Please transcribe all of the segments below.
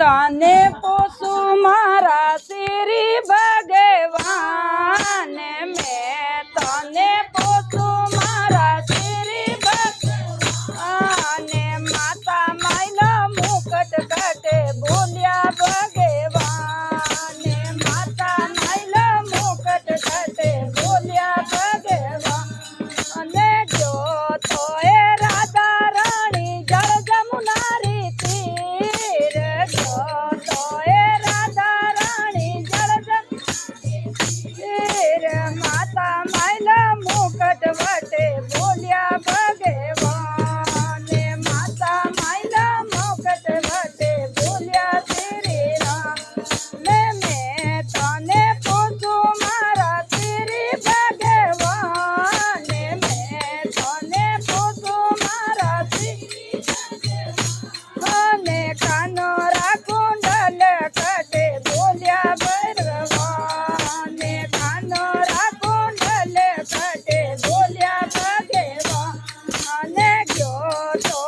तने पोसू मारा श्री भगवान में तने पोसू मारा श्री भगवान माता माइला मुकट कटे बोलिया भगवान माता माइला मुकट कटे बोलिया भगवान जो तो राधा रानी जल जमुनारी तीर जो तो राधा रानी जल तीर माता माइला मुकट वटे बोलिया भगवान माता माइला मुकट वटे बोलिया तेरे राम मैं तने पूछू मारा तेरे भगवान मैं तने पूछू मारा तेरे कानो कुंडल कटे बोलिया भगवान कानो कुंडल कटे बोलिया भगवान गयो तो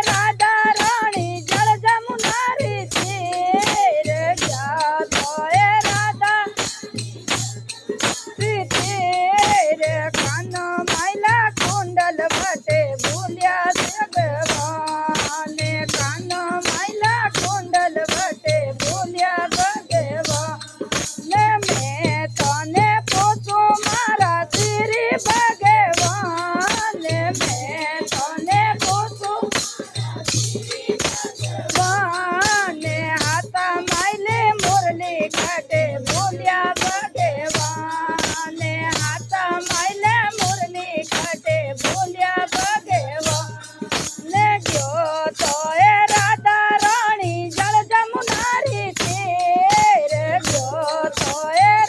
राधा रानी जल जमुनारी तीर गया तो राधा तीर कानो माइला कुंडल बटे बोलिया भगवान कानो माइला कुंडल बटे बोलिया भगवान मैं तने पूछू मारा तेरी भगवान मैं तने पूछू भगवान हाथा माइले मुरली कटे बोलिया भगवान हाथा माइले मुरली कटे बोलिया भगवान गयो तो राधा रानी जल जमुनारी तीर गयो तो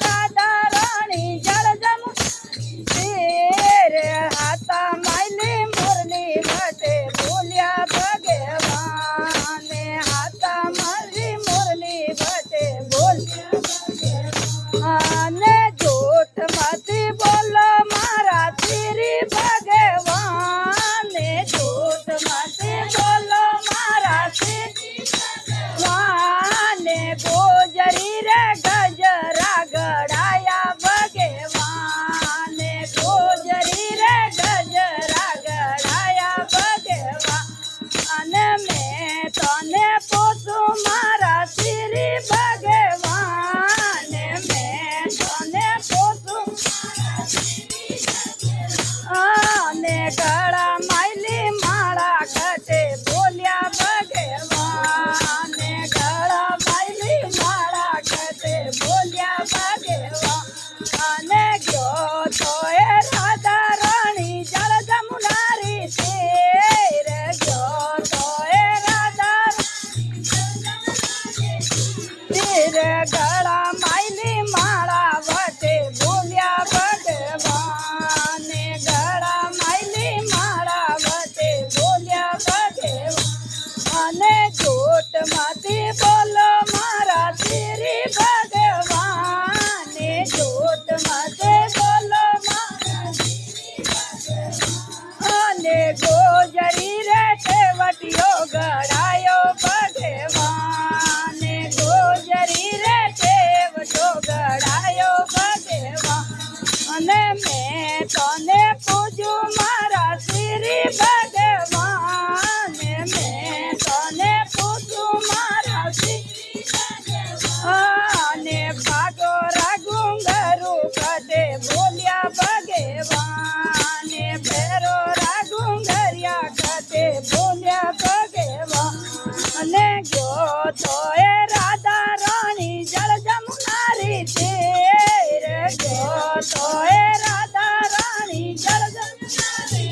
राधा रानी जल जमुनारी तीर हाथा माइले मुरली बटे बोलिया भगवान हाथा माइली मुरली बटे बोलिया भगवान झूठ मत बोलो मारा तेरी भगवान झूठ मत बोलो मारा तेरी भगवान गोजरी रे गजरा गड़ाया भगवान गोजरी रे गजरा गड़ाया भगवान मैं तने पूछू मारा श्री भगवान मैं तने पूछू आने गड़ा माइली माला कटे बोलिया भगवान गड़ा माइली माला कटे बोलिया भगवान गयो तो राधा रानी जल जमुनारी तीर गयो तो राधा तीर गड़ा माइली माला वटे बोलिया भगवान गड़ा माइली माला वटे बोलिया भगवान झूठ माती बोलो मारा तेरी भगवान झूठ माते बोलो मारा तेरी गोजरी रे टेवटियो गड़ायो भगवान गोजरी रे टेवटो गड़ायो भगवान मैं तने पूछू मारा श्री भगवान मैं तने पूछू मारा श्री भगवान भागो राघुंगरू कटे बोलिया भगवान भैरो राघुंगरिया कटे बोलिया भगवान गयो तो राधा रानी जल जमुनारी तीर गयो तो राधा रानी जल जमुनारी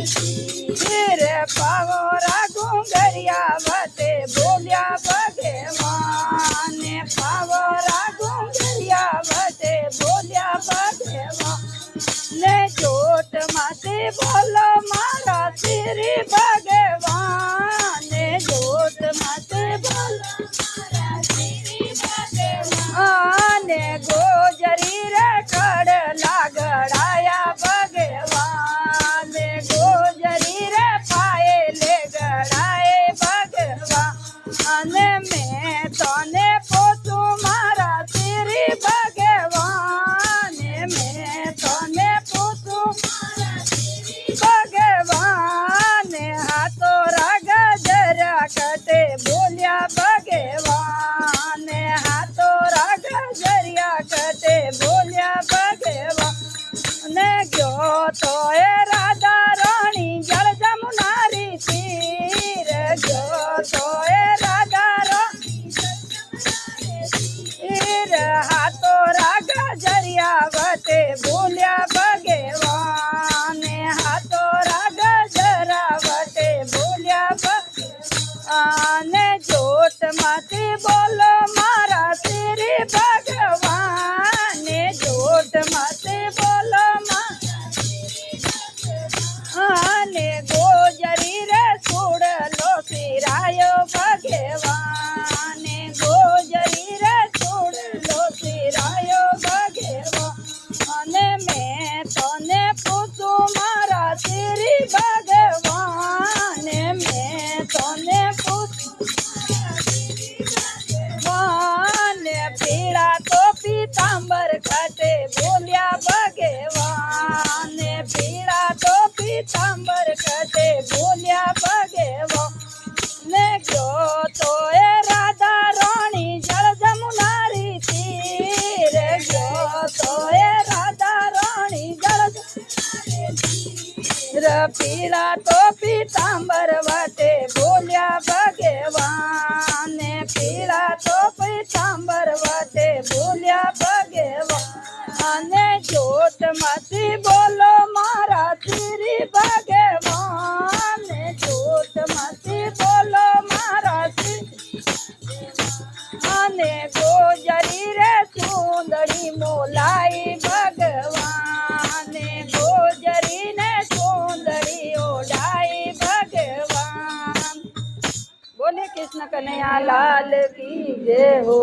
तीर पावो राघुंगरिया वटे बोलिया भगवान पावो राघुंगरिया वटे बोलिया भगवान झूठ माते बोलो मारा श्री भगवान झूठ माते बोलो मारा श्री भगवान गोजरी रे कड़ लागड़ाया भगवान गोजरी रे पाए ले गड़ाए भगवान मैं तने पूछूं मारा श्री भगवान मैं तने पूछूं भगवान हाथों राग जरा कटे बोलिया भगवान हाथों राग जरिया कटे बोलिया भगवान गयो तो ए राधा रानी जल जमुनारी तीर गयो तो ए राधा रानी तीर हाथों राग जरिया वटे बोलिया भगवान हाथों राग जरा वटे बोलिया भगवान जोत माती बोलो मारा श्री भगवान जोत माती बोलो आने गोजरी रे छोड़ लो सिरायो भगवान गोजरी रे छोड़ लो सिरायो भगवान मैं तने पूछूं मारा श्री भगवान मैं तने पूछूं भगवान पीड़ा तो पीतांबर कटे बोलिया भगवान पीड़ा तो पीतांबर कटे बोलिया भगवान गयो तो ए राधा रानी जल जमुनारी तीर गयो तो ए राधा रानी जल तीर पीड़ा तो पीतांबर वटे बोलिया भगवान पीड़ा तो पीतांबर वटे बोलिया भगवान जोत मती बोलो मारा श्री भगवान जोत मती बोलो मारा आने गोजरी रे सुंदरी मोलाई भगवान गोजरी ने सुंदरी ओढ़ाई भगवान। बोले कृष्ण कन्हैया लाल की जय हो।